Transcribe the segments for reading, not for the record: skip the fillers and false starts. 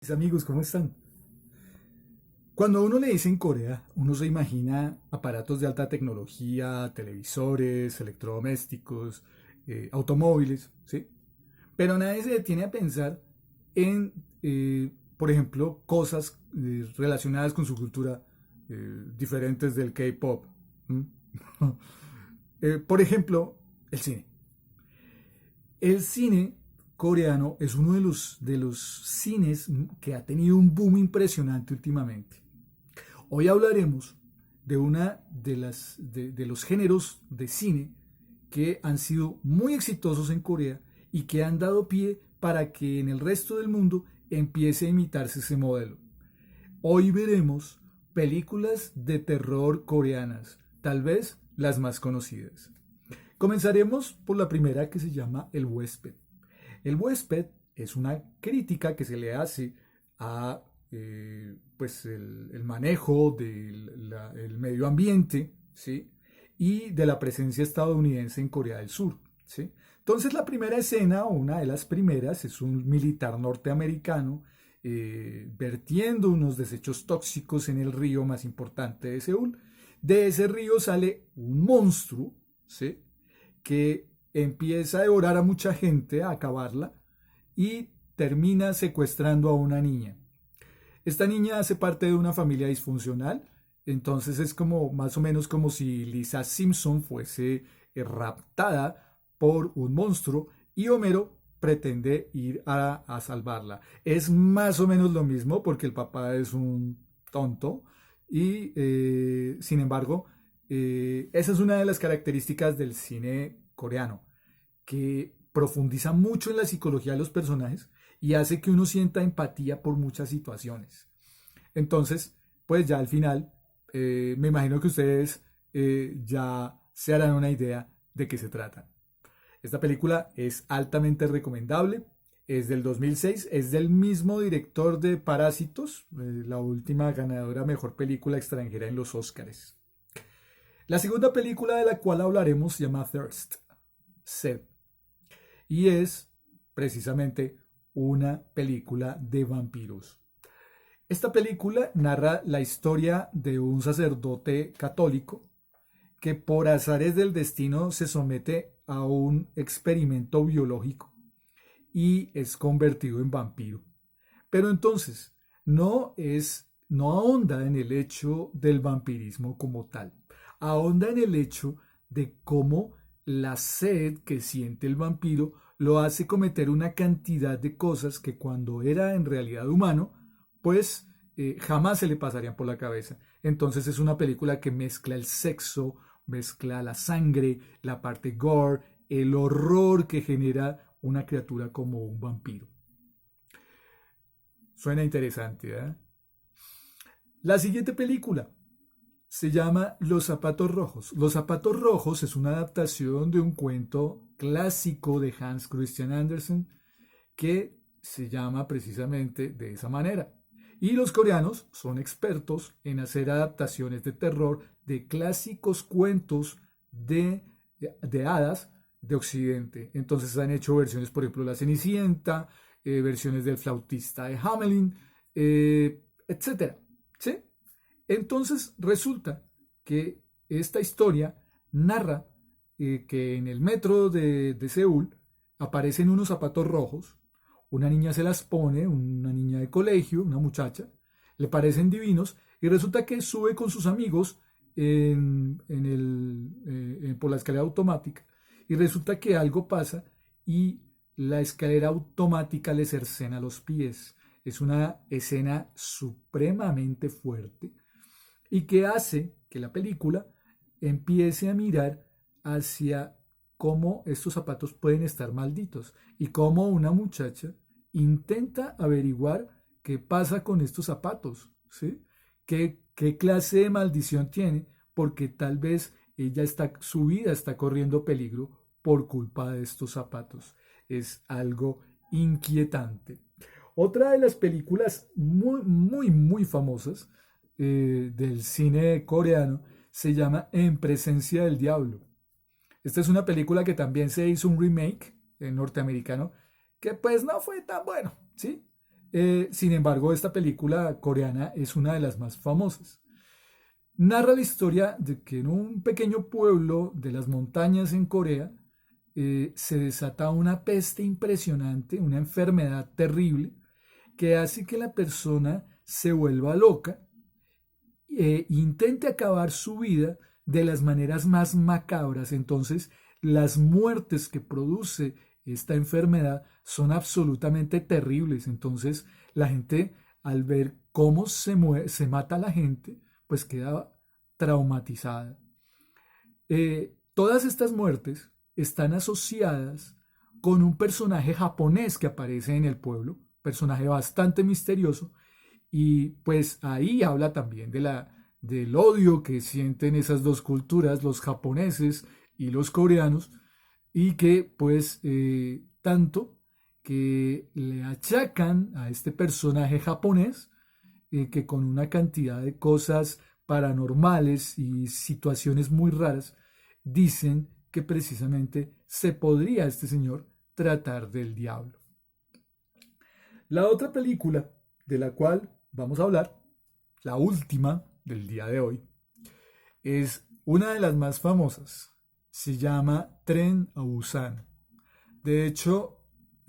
Mis amigos, ¿cómo están? Cuando a uno le dicen Corea, uno se imagina aparatos de alta tecnología, televisores, electrodomésticos, automóviles, ¿sí? Pero nadie se detiene a pensar en, por ejemplo, cosas relacionadas con su cultura diferentes del K-pop. ¿M? Por ejemplo, el cine. El cine coreano es uno de los cines que ha tenido un boom impresionante últimamente. Hoy hablaremos de una de los géneros de cine que han sido muy exitosos en Corea y que han dado pie para que en el resto del mundo empiece a imitarse ese modelo. Hoy veremos películas de terror coreanas, tal vez las más conocidas. Comenzaremos por la primera que se llama El huésped. El huésped es una crítica que se le hace a pues el manejo del medio ambiente, ¿sí? Y de la presencia estadounidense en Corea del Sur, ¿sí? Entonces la primera escena, o una de las primeras, es un militar norteamericano vertiendo unos desechos tóxicos en el río más importante de Seúl. De ese río sale un monstruo, ¿sí? Que empieza a devorar a mucha gente, a acabarla, y termina secuestrando a una niña. Esta niña hace parte de una familia disfuncional, entonces es como más o menos como si Lisa Simpson fuese raptada por un monstruo y Homero pretende ir a salvarla. Es más o menos lo mismo porque el papá es un tonto y sin embargo esa es una de las características del cine coreano, que profundiza mucho en la psicología de los personajes y hace que uno sienta empatía por muchas situaciones. Entonces, pues ya al final, me imagino que ustedes ya se harán una idea de qué se trata. Esta película es altamente recomendable, es del 2006, es del mismo director de Parásitos, la última ganadora mejor película extranjera en los Oscars. La segunda película de la cual hablaremos se llama Thirst, Sed, y es precisamente una película de vampiros. Esta película narra la historia de un sacerdote católico que por azares del destino se somete a un experimento biológico y es convertido en vampiro. Pero entonces no ahonda en el hecho del vampirismo como tal, ahonda en el hecho de cómo la sed que siente el vampiro lo hace cometer una cantidad de cosas que cuando era en realidad humano, pues jamás se le pasarían por la cabeza. Entonces es una película que mezcla el sexo, mezcla la sangre, la parte gore, el horror que genera una criatura como un vampiro. Suena interesante, ¿eh? La siguiente película se llama Los zapatos rojos. Los zapatos rojos es una adaptación de un cuento clásico de Hans Christian Andersen que se llama precisamente de esa manera. Y los coreanos son expertos en hacer adaptaciones de terror de clásicos cuentos de hadas de Occidente. Entonces han hecho versiones, por ejemplo, La Cenicienta, versiones del flautista de Hamelin, etcétera. ¿Sí? Entonces resulta que esta historia narra que en el metro de Seúl aparecen unos zapatos rojos, una niña se las pone, una niña de colegio, una muchacha, le parecen divinos y resulta que sube con sus amigos por la escalera automática y resulta que algo pasa y la escalera automática le cercena los pies. Es una escena supremamente fuerte y que hace que la película empiece a mirar hacia cómo estos zapatos pueden estar malditos y cómo una muchacha intenta averiguar qué pasa con estos zapatos, ¿sí? ¿Qué clase de maldición tiene? Porque tal vez su vida está corriendo peligro por culpa de estos zapatos. Es algo inquietante. Otra de las películas muy, muy, muy famosas del cine coreano se llama En presencia del diablo. Esta es una película que también se hizo un remake norteamericano que pues no fue tan bueno, ¿sí? Sin embargo, esta película coreana es una de las más famosas. Narra la historia de que en un pequeño pueblo de las montañas en Corea se desata una peste impresionante, una enfermedad terrible que hace que la persona se vuelva loca e intente acabar su vida de las maneras más macabras. Entonces, las muertes que produce esta enfermedad son absolutamente terribles. Entonces, la gente, al ver cómo se mata a la gente, pues queda traumatizada. Todas estas muertes están asociadas con un personaje japonés que aparece en el pueblo, personaje bastante misterioso, y pues ahí habla también del odio que sienten esas dos culturas, los japoneses y los coreanos, y que pues tanto que le achacan a este personaje japonés que con una cantidad de cosas paranormales y situaciones muy raras dicen que precisamente se podría este señor tratar del diablo. La otra película de la cual vamos a hablar, la última del día de hoy, es una de las más famosas. Se llama Tren a Busan. De hecho,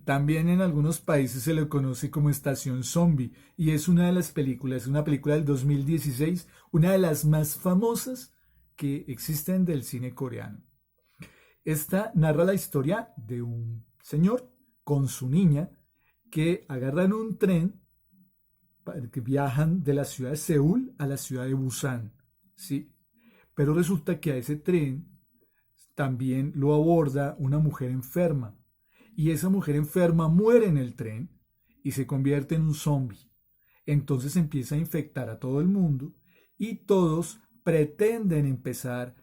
también en algunos países se le conoce como Estación Zombie y es una de las películas, una película del 2016, una de las más famosas que existen del cine coreano. Esta narra la historia de un señor con su niña que agarran un tren que viajan de la ciudad de Seúl a la ciudad de Busan, ¿sí? Pero resulta que a ese tren también lo aborda una mujer enferma y esa mujer enferma muere en el tren y se convierte en un zombie. Entonces empieza a infectar a todo el mundo y todos pretenden empezar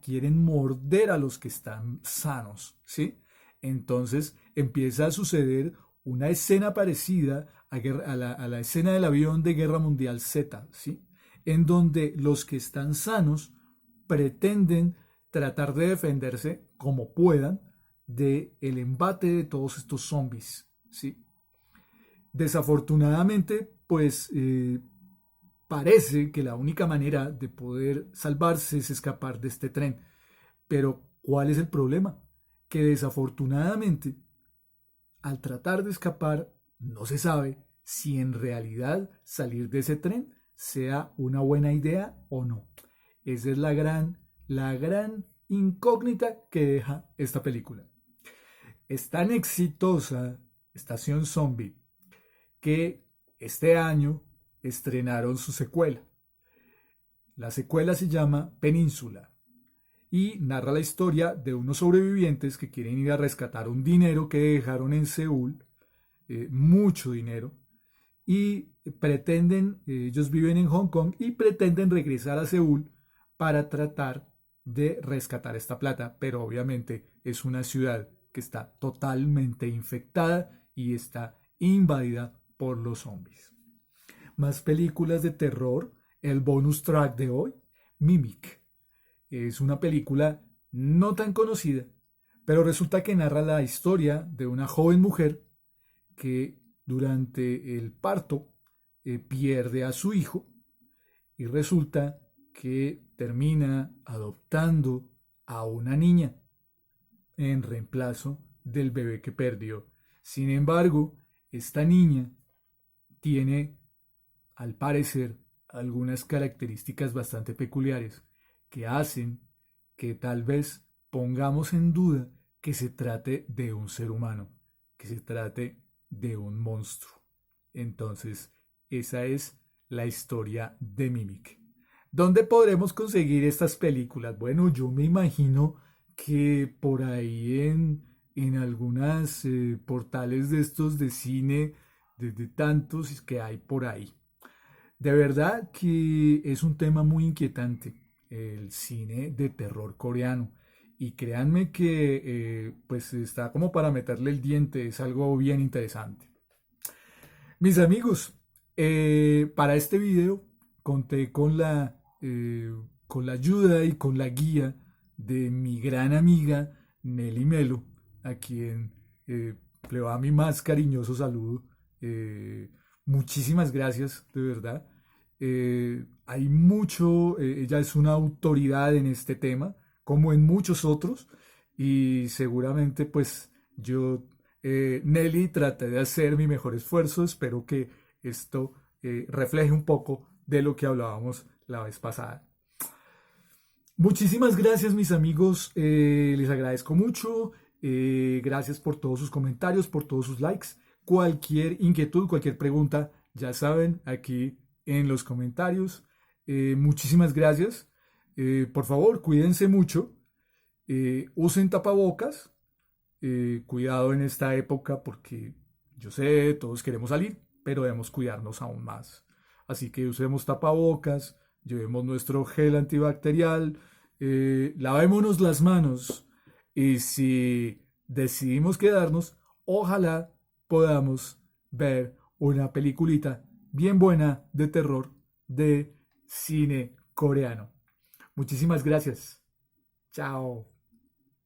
quieren morder a los que están sanos, ¿sí? Entonces empieza a suceder una escena parecida a la escena del avión de Guerra Mundial Z, ¿sí? En donde los que están sanos pretenden tratar de defenderse como puedan del embate de todos estos zombies, ¿sí? Desafortunadamente, pues parece que la única manera de poder salvarse es escapar de este tren. Pero, ¿cuál es el problema? Que desafortunadamente, al tratar de escapar, no se sabe si en realidad salir de ese tren sea una buena idea o no. Esa es la gran incógnita que deja esta película. Es tan exitosa Estación Zombie que este año estrenaron su secuela. La secuela se llama Península y narra la historia de unos sobrevivientes que quieren ir a rescatar un dinero que dejaron en Seúl, mucho dinero, y ellos viven en Hong Kong y pretenden regresar a Seúl para tratar de rescatar esta plata, pero obviamente es una ciudad que está totalmente infectada y está invadida por los zombies. Más películas de terror, el bonus track de hoy, Mimic. Es una película no tan conocida, pero resulta que narra la historia de una joven mujer que durante el parto pierde a su hijo y resulta que termina adoptando a una niña en reemplazo del bebé que perdió. Sin embargo, esta niña tiene, al parecer, algunas características bastante peculiares que hacen que tal vez pongamos en duda que se trate de un ser humano, que se trate de un monstruo. Entonces, esa es la historia de Mimic. ¿Dónde podremos conseguir estas películas? Bueno, yo me imagino que por ahí en algunas portales de estos de cine, de tantos que hay por ahí. De verdad que es un tema muy inquietante, el cine de terror coreano. Y créanme que pues está como para meterle el diente, es algo bien interesante. Mis amigos, para este video conté con la ayuda y con la guía de mi gran amiga Nelly Melo, a quien le va mi más cariñoso saludo. Eh, Muchísimas gracias, de verdad. Hay mucho, ella es una autoridad en este tema, como en muchos otros, y seguramente pues yo, Nelly, traté de hacer mi mejor esfuerzo. Espero que esto refleje un poco de lo que hablábamos la vez pasada. Muchísimas gracias, mis amigos. Les agradezco mucho. Gracias por todos sus comentarios, por todos sus likes. Cualquier inquietud, cualquier pregunta, ya saben, aquí en los comentarios. Muchísimas gracias. Por favor, cuídense mucho. Usen tapabocas. Cuidado en esta época porque yo sé, todos queremos salir, pero debemos cuidarnos aún más. Así que usemos tapabocas, llevemos nuestro gel antibacterial, lavémonos las manos y si decidimos quedarnos, ojalá podamos ver una peliculita bien buena de terror de cine coreano. Muchísimas gracias. Chao.